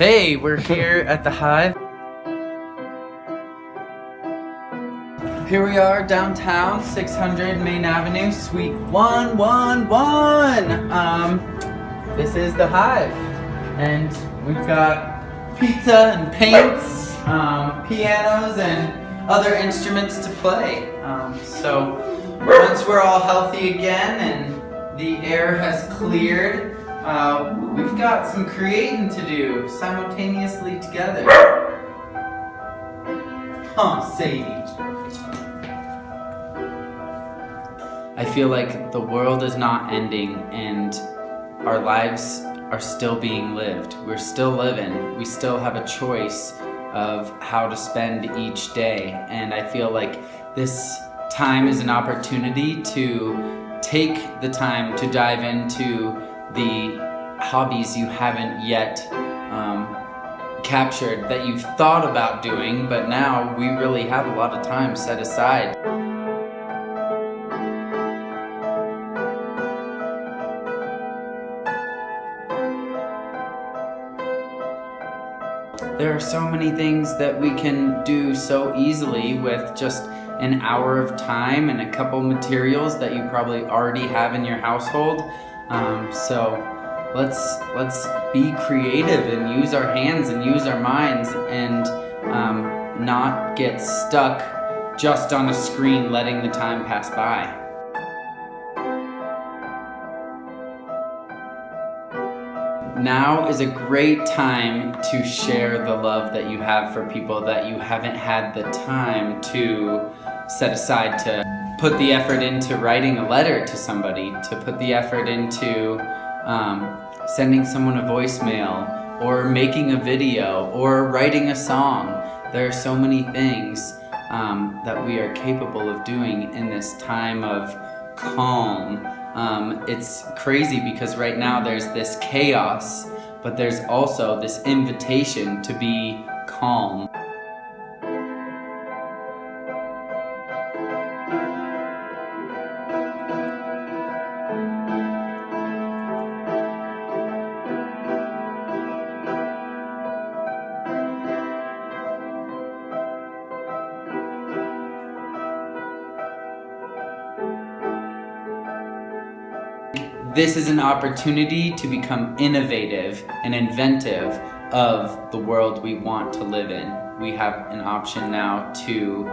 Hey, we're here at the Hive. Here we are downtown, 600 Main Avenue, Suite 111. This is the Hive, and we've got pizza and paints, pianos, and other instruments to play. So once we're all healthy again and the air has cleared, we've got some creating to do simultaneously together. Huh, Sadie? I feel like the world is not ending and our lives are still being lived. We're still living. We still have a choice of how to spend each day. And I feel like this time is an opportunity to take the time to dive into the hobbies you haven't yet captured, that you've thought about doing, but now we really have a lot of time set aside. There are so many things that we can do so easily with just an hour of time and a couple materials that you probably already have in your household. So let's be creative and use our hands and use our minds and not get stuck just on a screen letting the time pass by. Now is a great time to share the love that you have for people that you haven't had the time to set aside, to put the effort into writing a letter to somebody, to put the effort into sending someone a voicemail, or making a video, or writing a song. There are so many things that we are capable of doing in this time of calm. It's crazy because right now there's this chaos, but there's also this invitation to be calm. This is an opportunity to become innovative and inventive of the world we want to live in. We have an option now to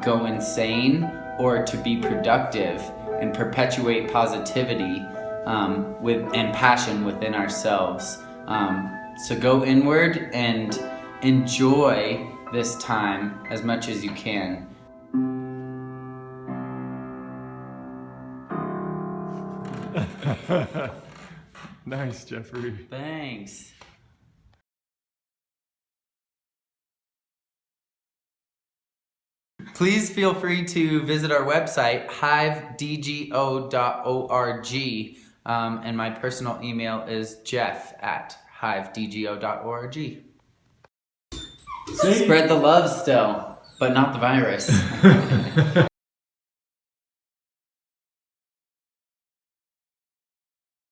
go insane or to be productive and perpetuate positivity and passion within ourselves. So go inward and enjoy this time as much as you can. Nice, Jeffrey. Thanks. Please feel free to visit our website, HiveDGO.org, and my personal email is jeff@HiveDGO.org. Spread the love still, but not the virus.